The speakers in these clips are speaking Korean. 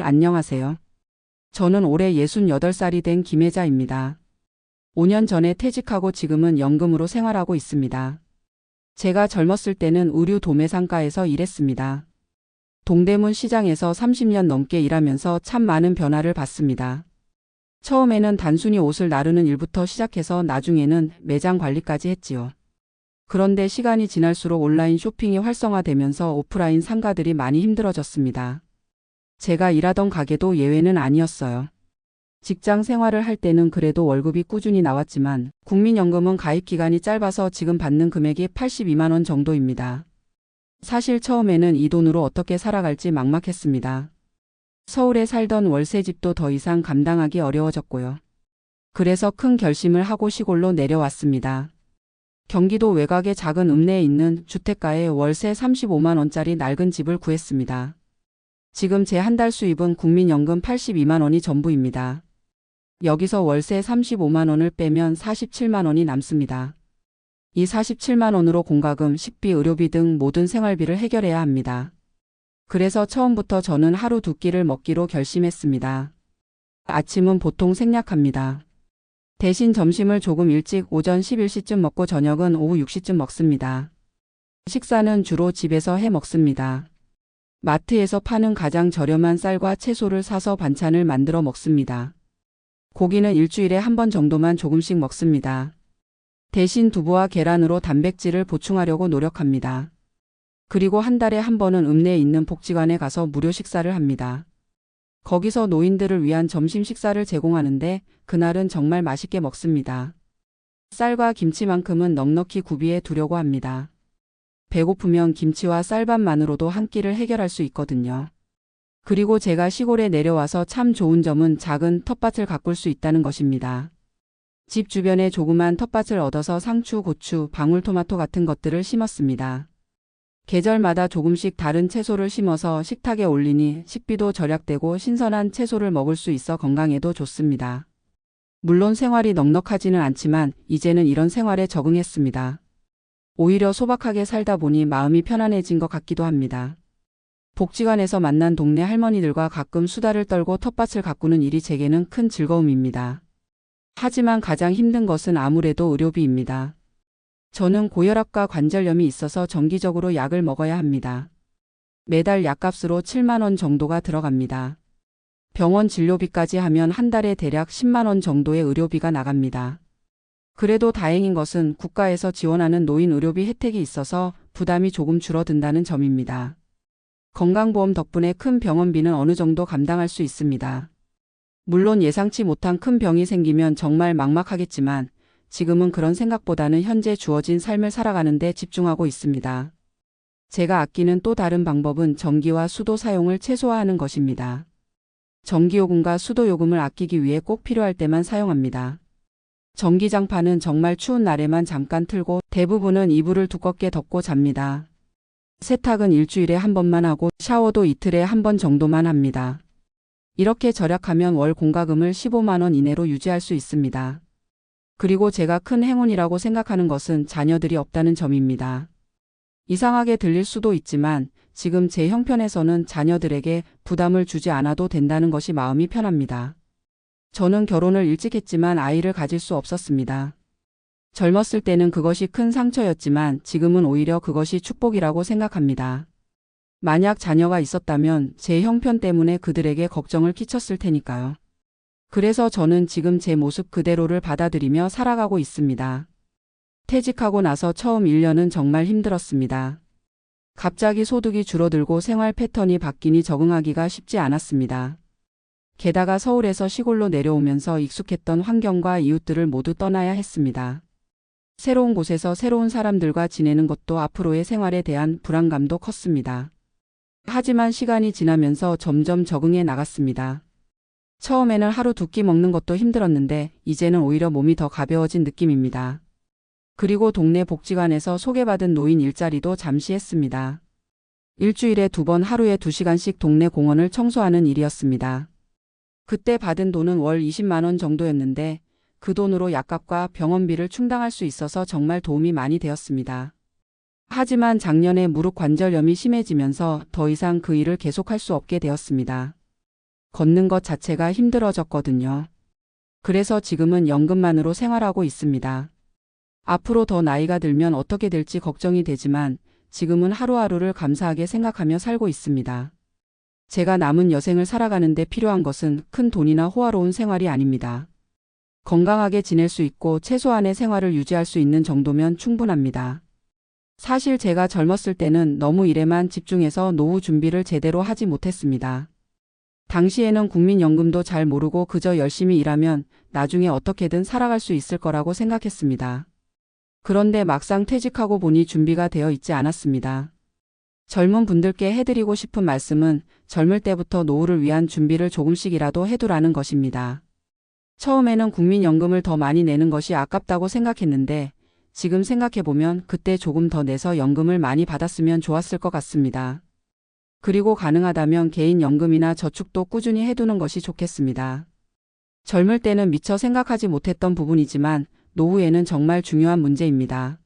안녕하세요. 저는 올해 68살이 된 김혜자입니다. 5년 전에 퇴직하고 지금은 연금으로 생활하고 있습니다. 제가 젊었을 때는 의류 도매상가에서 일했습니다. 동대문 시장에서 30년 넘게 일하면서 참 많은 변화를 봤습니다. 처음에는 단순히 옷을 나르는 일부터 시작해서 나중에는 매장 관리까지 했지요. 그런데 시간이 지날수록 온라인 쇼핑이 활성화되면서 오프라인 상가들이 많이 힘들어졌습니다. 제가 일하던 가게도 예외는 아니었어요. 직장 생활을 할 때는 그래도 월급이 꾸준히 나왔지만 국민연금은 가입 기간이 짧아서 지금 받는 금액이 82만 원 정도입니다. 사실 처음에는 이 돈으로 어떻게 살아갈지 막막했습니다. 서울에 살던 월세집도 더 이상 감당하기 어려워졌고요. 그래서 큰 결심을 하고 시골로 내려왔습니다. 경기도 외곽의 작은 읍내에 있는 주택가에 월세 35만 원짜리 낡은 집을 구했습니다. 지금 제 한 달 수입은 국민연금 82만 원이 전부입니다. 여기서 월세 35만 원을 빼면 47만 원이 남습니다. 이 47만 원으로 공과금, 식비, 의료비 등 모든 생활비를 해결해야 합니다. 그래서 처음부터 저는 하루 두 끼를 먹기로 결심했습니다. 아침은 보통 생략합니다. 대신 점심을 조금 일찍 오전 11시쯤 먹고 저녁은 오후 6시쯤 먹습니다. 식사는 주로 집에서 해 먹습니다. 마트에서 파는 가장 저렴한 쌀과 채소를 사서 반찬을 만들어 먹습니다. 고기는 일주일에 한 번 정도만 조금씩 먹습니다. 대신 두부와 계란으로 단백질을 보충하려고 노력합니다. 그리고 한 달에 한 번은 읍내에 있는 복지관에 가서 무료 식사를 합니다. 거기서 노인들을 위한 점심 식사를 제공하는데 그날은 정말 맛있게 먹습니다. 쌀과 김치만큼은 넉넉히 구비해 두려고 합니다. 배고프면 김치와 쌀밥만으로도 한 끼를 해결할 수 있거든요. 그리고 제가 시골에 내려와서 참 좋은 점은 작은 텃밭을 가꿀 수 있다는 것입니다. 집 주변에 조그만 텃밭을 얻어서 상추, 고추, 방울토마토 같은 것들을 심었습니다. 계절마다 조금씩 다른 채소를 심어서 식탁에 올리니 식비도 절약되고 신선한 채소를 먹을 수 있어 건강에도 좋습니다. 물론 생활이 넉넉하지는 않지만 이제는 이런 생활에 적응했습니다. 오히려 소박하게 살다 보니 마음이 편안해진 것 같기도 합니다. 복지관에서 만난 동네 할머니들과 가끔 수다를 떨고 텃밭을 가꾸는 일이 제게는 큰 즐거움입니다. 하지만 가장 힘든 것은 아무래도 의료비입니다. 저는 고혈압과 관절염이 있어서 정기적으로 약을 먹어야 합니다. 매달 약값으로 7만 원 정도가 들어갑니다. 병원 진료비까지 하면 한 달에 대략 10만 원 정도의 의료비가 나갑니다. 그래도 다행인 것은 국가에서 지원하는 노인 의료비 혜택이 있어서 부담이 조금 줄어든다는 점입니다. 건강보험 덕분에 큰 병원비는 어느 정도 감당할 수 있습니다. 물론 예상치 못한 큰 병이 생기면 정말 막막하겠지만 지금은 그런 생각보다는 현재 주어진 삶을 살아가는 데 집중하고 있습니다. 제가 아끼는 또 다른 방법은 전기와 수도 사용을 최소화하는 것입니다. 전기요금과 수도요금을 아끼기 위해 꼭 필요할 때만 사용합니다. 전기장판은 정말 추운 날에만 잠깐 틀고 대부분은 이불을 두껍게 덮고 잡니다. 세탁은 일주일에 한 번만 하고 샤워도 이틀에 한 번 정도만 합니다. 이렇게 절약하면 월 공과금을 15만 원 이내로 유지할 수 있습니다. 그리고 제가 큰 행운이라고 생각하는 것은 자녀들이 없다는 점입니다. 이상하게 들릴 수도 있지만 지금 제 형편에서는 자녀들에게 부담을 주지 않아도 된다는 것이 마음이 편합니다. 저는 결혼을 일찍 했지만 아이를 가질 수 없었습니다. 젊었을 때는 그것이 큰 상처였지만 지금은 오히려 그것이 축복이라고 생각합니다. 만약 자녀가 있었다면 제 형편 때문에 그들에게 걱정을 끼쳤을 테니까요. 그래서 저는 지금 제 모습 그대로를 받아들이며 살아가고 있습니다. 퇴직하고 나서 처음 1년은 정말 힘들었습니다. 갑자기 소득이 줄어들고 생활 패턴이 바뀌니 적응하기가 쉽지 않았습니다. 게다가 서울에서 시골로 내려오면서 익숙했던 환경과 이웃들을 모두 떠나야 했습니다. 새로운 곳에서 새로운 사람들과 지내는 것도 앞으로의 생활에 대한 불안감도 컸습니다. 하지만 시간이 지나면서 점점 적응해 나갔습니다. 처음에는 하루 두 끼 먹는 것도 힘들었는데 이제는 오히려 몸이 더 가벼워진 느낌입니다. 그리고 동네 복지관에서 소개받은 노인 일자리도 잠시 했습니다. 일주일에 2번 하루에 2시간씩 동네 공원을 청소하는 일이었습니다. 그때 받은 돈은 월 20만 원 정도였는데 그 돈으로 약값과 병원비를 충당할 수 있어서 정말 도움이 많이 되었습니다. 하지만 작년에 무릎 관절염이 심해지면서 더 이상 그 일을 계속할 수 없게 되었습니다. 걷는 것 자체가 힘들어졌거든요. 그래서 지금은 연금만으로 생활하고 있습니다. 앞으로 더 나이가 들면 어떻게 될지 걱정이 되지만 지금은 하루하루를 감사하게 생각하며 살고 있습니다. 제가 남은 여생을 살아가는데 필요한 것은 큰 돈이나 호화로운 생활이 아닙니다. 건강하게 지낼 수 있고 최소한의 생활을 유지할 수 있는 정도면 충분합니다. 사실 제가 젊었을 때는 너무 일에만 집중해서 노후 준비를 제대로 하지 못했습니다. 당시에는 국민연금도 잘 모르고 그저 열심히 일하면 나중에 어떻게든 살아갈 수 있을 거라고 생각했습니다. 그런데 막상 퇴직하고 보니 준비가 되어 있지 않았습니다. 젊은 분들께 해드리고 싶은 말씀은 젊을 때부터 노후를 위한 준비를 조금씩이라도 해두라는 것입니다. 처음에는 국민연금을 더 많이 내는 것이 아깝다고 생각했는데 지금 생각해보면 그때 조금 더 내서 연금을 많이 받았으면 좋았을 것 같습니다. 그리고 가능하다면 개인연금이나 저축도 꾸준히 해두는 것이 좋겠습니다. 젊을 때는 미처 생각하지 못했던 부분이지만 노후에는 정말 중요한 문제입니다.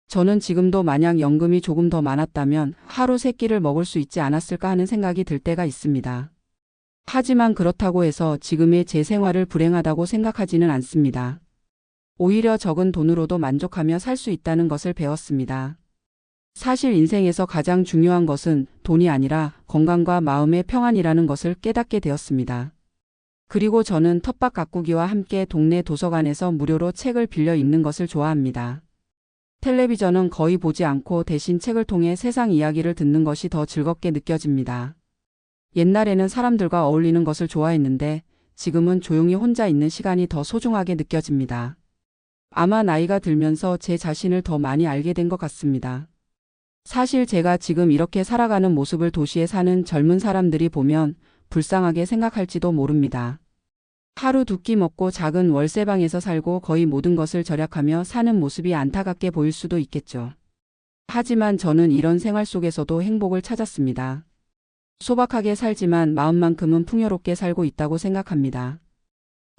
저는 지금도 만약 연금이 조금 더 많았다면 하루 3끼를 먹을 수 있지 않았을까 하는 생각이 들 때가 있습니다. 하지만 그렇다고 해서 지금의 제 생활을 불행하다고 생각하지는 않습니다. 오히려 적은 돈으로도 만족하며 살 수 있다는 것을 배웠습니다. 사실 인생에서 가장 중요한 것은 돈이 아니라 건강과 마음의 평안이라는 것을 깨닫게 되었습니다. 그리고 저는 텃밭 가꾸기와 함께 동네 도서관에서 무료로 책을 빌려 읽는 것을 좋아합니다. 텔레비전은 거의 보지 않고 대신 책을 통해 세상 이야기를 듣는 것이 더 즐겁게 느껴집니다. 옛날에는 사람들과 어울리는 것을 좋아했는데 지금은 조용히 혼자 있는 시간이 더 소중하게 느껴집니다. 아마 나이가 들면서 제 자신을 더 많이 알게 된 것 같습니다. 사실 제가 지금 이렇게 살아가는 모습을 도시에 사는 젊은 사람들이 보면 불쌍하게 생각할지도 모릅니다. 하루 두 끼 먹고 작은 월세방에서 살고 거의 모든 것을 절약하며 사는 모습이 안타깝게 보일 수도 있겠죠. 하지만 저는 이런 생활 속에서도 행복을 찾았습니다. 소박하게 살지만 마음만큼은 풍요롭게 살고 있다고 생각합니다.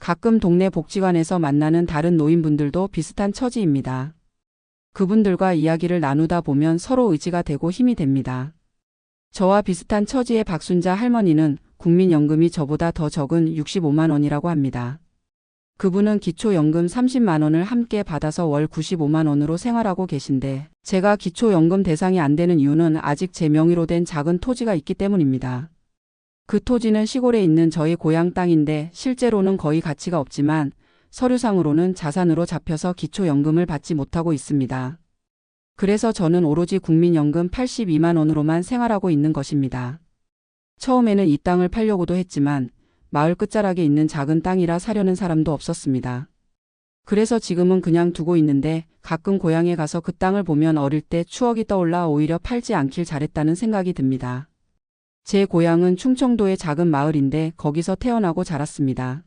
가끔 동네 복지관에서 만나는 다른 노인분들도 비슷한 처지입니다. 그분들과 이야기를 나누다 보면 서로 의지가 되고 힘이 됩니다. 저와 비슷한 처지의 박순자 할머니는 국민연금이 저보다 더 적은 65만 원이라고 합니다. 그분은 기초연금 30만 원을 함께 받아서 월 95만 원으로 생활하고 계신데 제가 기초연금 대상이 안 되는 이유는 아직 제 명의로 된 작은 토지가 있기 때문입니다. 그 토지는 시골에 있는 저희 고향 땅인데 실제로는 거의 가치가 없지만 서류상으로는 자산으로 잡혀서 기초연금을 받지 못하고 있습니다. 그래서 저는 오로지 국민연금 82만 원으로만 생활하고 있는 것입니다. 처음에는 이 땅을 팔려고도 했지만 마을 끝자락에 있는 작은 땅이라 사려는 사람도 없었습니다. 그래서 지금은 그냥 두고 있는데 가끔 고향에 가서 그 땅을 보면 어릴 때 추억이 떠올라 오히려 팔지 않길 잘했다는 생각이 듭니다. 제 고향은 충청도의 작은 마을인데 거기서 태어나고 자랐습니다.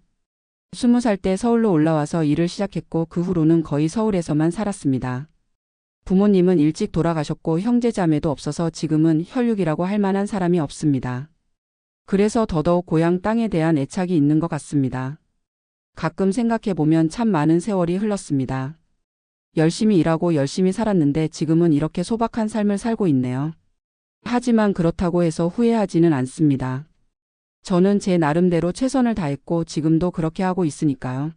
20살 때 서울로 올라와서 일을 시작했고 그 후로는 거의 서울에서만 살았습니다. 부모님은 일찍 돌아가셨고 형제자매도 없어서 지금은 혈육이라고 할 만한 사람이 없습니다. 그래서 더더욱 고향 땅에 대한 애착이 있는 것 같습니다. 가끔 생각해보면 참 많은 세월이 흘렀습니다. 열심히 일하고 열심히 살았는데 지금은 이렇게 소박한 삶을 살고 있네요. 하지만 그렇다고 해서 후회하지는 않습니다. 저는 제 나름대로 최선을 다했고 지금도 그렇게 하고 있으니까요.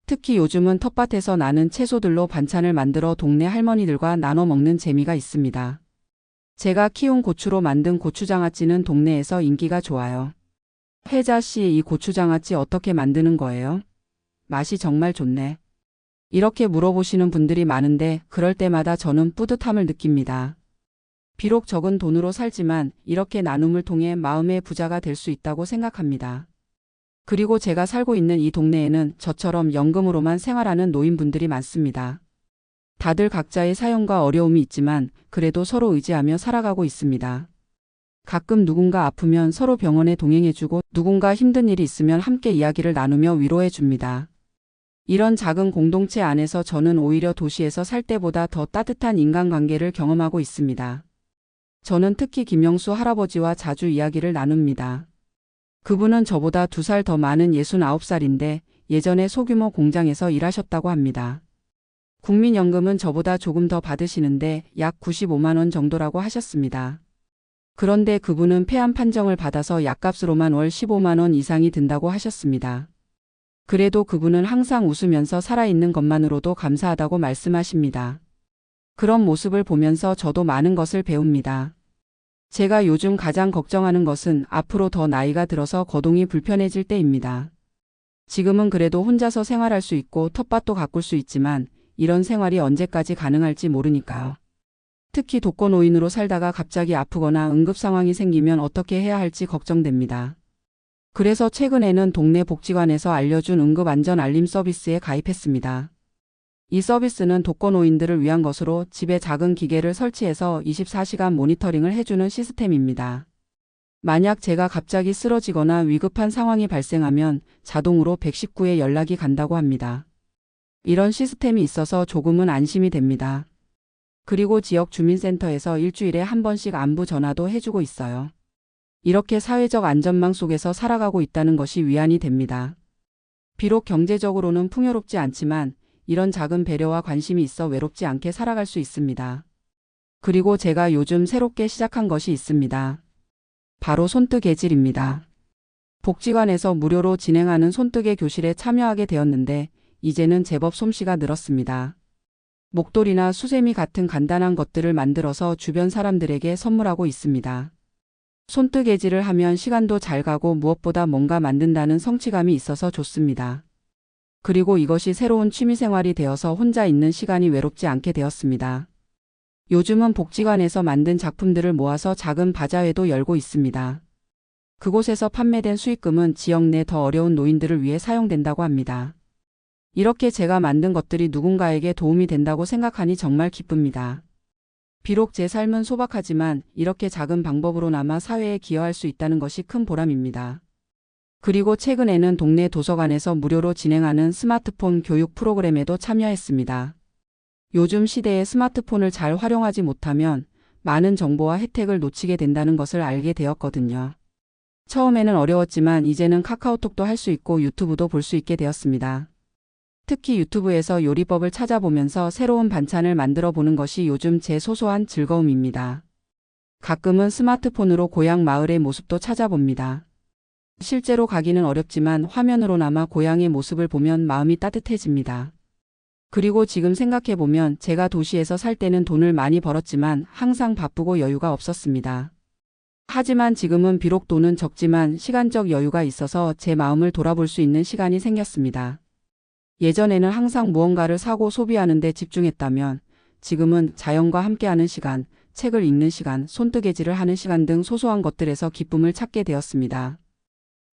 특히 요즘은 텃밭에서 나는 채소들로 반찬을 만들어 동네 할머니들과 나눠 먹는 재미가 있습니다. 제가 키운 고추로 만든 고추장아찌는 동네에서 인기가 좋아요. 혜자 씨, 이 고추장아찌 어떻게 만드는 거예요? 맛이 정말 좋네. 이렇게 물어보시는 분들이 많은데 그럴 때마다 저는 뿌듯함을 느낍니다. 비록 적은 돈으로 살지만 이렇게 나눔을 통해 마음의 부자가 될 수 있다고 생각합니다. 그리고 제가 살고 있는 이 동네에는 저처럼 연금으로만 생활하는 노인분들이 많습니다. 다들 각자의 사연과 어려움이 있지만 그래도 서로 의지하며 살아가고 있습니다. 가끔 누군가 아프면 서로 병원에 동행해주고 누군가 힘든 일이 있으면 함께 이야기를 나누며 위로해줍니다. 이런 작은 공동체 안에서 저는 오히려 도시에서 살 때보다 더 따뜻한 인간관계를 경험하고 있습니다. 저는 특히 김영수 할아버지와 자주 이야기를 나눕니다. 그분은 저보다 2살 더 많은 69살인데 예전에 소규모 공장에서 일하셨다고 합니다. 국민연금은 저보다 조금 더 받으시는데 약 95만 원 정도라고 하셨습니다. 그런데 그분은 폐암 판정을 받아서 약값으로만 월 15만 원 이상이 든다고 하셨습니다. 그래도 그분은 항상 웃으면서 살아있는 것만으로도 감사하다고 말씀하십니다. 그런 모습을 보면서 저도 많은 것을 배웁니다. 제가 요즘 가장 걱정하는 것은 앞으로 더 나이가 들어서 거동이 불편해질 때입니다. 지금은 그래도 혼자서 생활할 수 있고 텃밭도 가꿀 수 있지만 이런 생활이 언제까지 가능할지 모르니까요. 특히 독거노인으로 살다가 갑자기 아프거나 응급 상황이 생기면 어떻게 해야 할지 걱정됩니다. 그래서 최근에는 동네 복지관에서 알려준 응급안전 알림 서비스에 가입했습니다. 이 서비스는 독거노인들을 위한 것으로 집에 작은 기계를 설치해서 24시간 모니터링을 해주는 시스템입니다. 만약 제가 갑자기 쓰러지거나 위급한 상황이 발생하면 자동으로 119에 연락이 간다고 합니다. 이런 시스템이 있어서 조금은 안심이 됩니다. 그리고 지역 주민센터에서 일주일에 한 번씩 안부 전화도 해주고 있어요. 이렇게 사회적 안전망 속에서 살아가고 있다는 것이 위안이 됩니다. 비록 경제적으로는 풍요롭지 않지만 이런 작은 배려와 관심이 있어 외롭지 않게 살아갈 수 있습니다. 그리고 제가 요즘 새롭게 시작한 것이 있습니다. 바로 손뜨개질입니다. 복지관에서 무료로 진행하는 손뜨개 교실에 참여하게 되었는데 이제는 제법 솜씨가 늘었습니다. 목도리나 수세미 같은 간단한 것들을 만들어서 주변 사람들에게 선물하고 있습니다. 손뜨개질을 하면 시간도 잘 가고 무엇보다 뭔가 만든다는 성취감이 있어서 좋습니다. 그리고 이것이 새로운 취미생활이 되어서 혼자 있는 시간이 외롭지 않게 되었습니다. 요즘은 복지관에서 만든 작품들을 모아서 작은 바자회도 열고 있습니다. 그곳에서 판매된 수익금은 지역 내 더 어려운 노인들을 위해 사용된다고 합니다. 이렇게 제가 만든 것들이 누군가에게 도움이 된다고 생각하니 정말 기쁩니다. 비록 제 삶은 소박하지만 이렇게 작은 방법으로나마 사회에 기여할 수 있다는 것이 큰 보람입니다. 그리고 최근에는 동네 도서관에서 무료로 진행하는 스마트폰 교육 프로그램에도 참여했습니다. 요즘 시대에 스마트폰을 잘 활용하지 못하면 많은 정보와 혜택을 놓치게 된다는 것을 알게 되었거든요. 처음에는 어려웠지만 이제는 카카오톡도 할 수 있고 유튜브도 볼 수 있게 되었습니다. 특히 유튜브에서 요리법을 찾아보면서 새로운 반찬을 만들어 보는 것이 요즘 제 소소한 즐거움입니다. 가끔은 스마트폰으로 고향 마을의 모습도 찾아봅니다. 실제로 가기는 어렵지만 화면으로나마 고향의 모습을 보면 마음이 따뜻해집니다. 그리고 지금 생각해보면 제가 도시에서 살 때는 돈을 많이 벌었지만 항상 바쁘고 여유가 없었습니다. 하지만 지금은 비록 돈은 적지만 시간적 여유가 있어서 제 마음을 돌아볼 수 있는 시간이 생겼습니다. 예전에는 항상 무언가를 사고 소비하는 데 집중했다면 지금은 자연과 함께하는 시간, 책을 읽는 시간, 손뜨개질을 하는 시간 등 소소한 것들에서 기쁨을 찾게 되었습니다.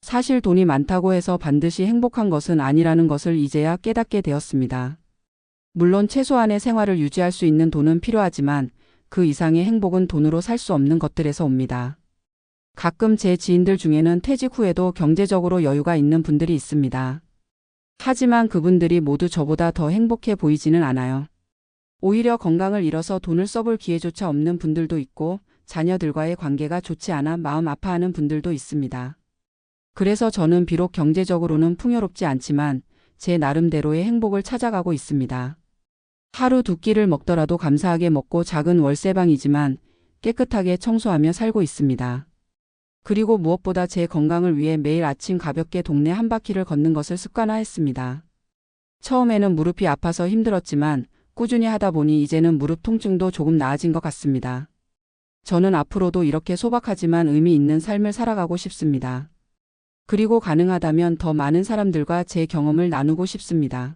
사실 돈이 많다고 해서 반드시 행복한 것은 아니라는 것을 이제야 깨닫게 되었습니다. 물론 최소한의 생활을 유지할 수 있는 돈은 필요하지만 그 이상의 행복은 돈으로 살 수 없는 것들에서 옵니다. 가끔 제 지인들 중에는 퇴직 후에도 경제적으로 여유가 있는 분들이 있습니다. 하지만 그분들이 모두 저보다 더 행복해 보이지는 않아요. 오히려 건강을 잃어서 돈을 써볼 기회조차 없는 분들도 있고 자녀들과의 관계가 좋지 않아 마음 아파하는 분들도 있습니다. 그래서 저는 비록 경제적으로는 풍요롭지 않지만 제 나름대로의 행복을 찾아가고 있습니다. 하루 두 끼를 먹더라도 감사하게 먹고 작은 월세방이지만 깨끗하게 청소하며 살고 있습니다. 그리고 무엇보다 제 건강을 위해 매일 아침 가볍게 동네 한 바퀴를 걷는 것을 습관화했습니다. 처음에는 무릎이 아파서 힘들었지만 꾸준히 하다 보니 이제는 무릎 통증도 조금 나아진 것 같습니다. 저는 앞으로도 이렇게 소박하지만 의미 있는 삶을 살아가고 싶습니다. 그리고 가능하다면 더 많은 사람들과 제 경험을 나누고 싶습니다.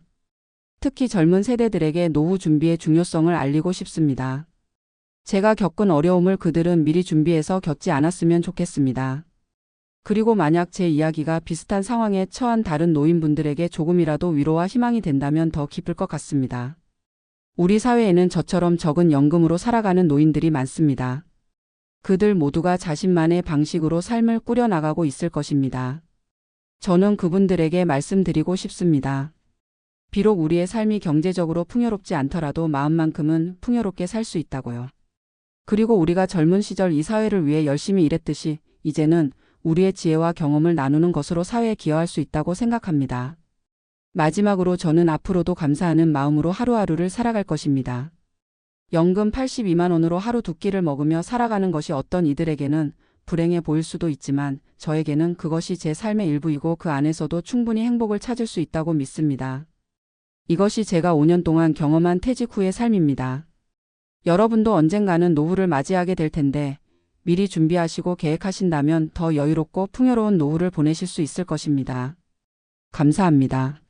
특히 젊은 세대들에게 노후 준비의 중요성을 알리고 싶습니다. 제가 겪은 어려움을 그들은 미리 준비해서 겪지 않았으면 좋겠습니다. 그리고 만약 제 이야기가 비슷한 상황에 처한 다른 노인분들에게 조금이라도 위로와 희망이 된다면 더 기쁠 것 같습니다. 우리 사회에는 저처럼 적은 연금으로 살아가는 노인들이 많습니다. 그들 모두가 자신만의 방식으로 삶을 꾸려나가고 있을 것입니다. 저는 그분들에게 말씀드리고 싶습니다. 비록 우리의 삶이 경제적으로 풍요롭지 않더라도 마음만큼은 풍요롭게 살 수 있다고요. 그리고 우리가 젊은 시절 이 사회를 위해 열심히 일했듯이 이제는 우리의 지혜와 경험을 나누는 것으로 사회에 기여할 수 있다고 생각합니다. 마지막으로 저는 앞으로도 감사하는 마음으로 하루하루를 살아갈 것입니다. 연금 82만 원으로 하루 두 끼를 먹으며 살아가는 것이 어떤 이들에게는 불행해 보일 수도 있지만 저에게는 그것이 제 삶의 일부이고 그 안에서도 충분히 행복을 찾을 수 있다고 믿습니다. 이것이 제가 5년 동안 경험한 퇴직 후의 삶입니다. 여러분도 언젠가는 노후를 맞이하게 될 텐데 미리 준비하시고 계획하신다면 더 여유롭고 풍요로운 노후를 보내실 수 있을 것입니다. 감사합니다.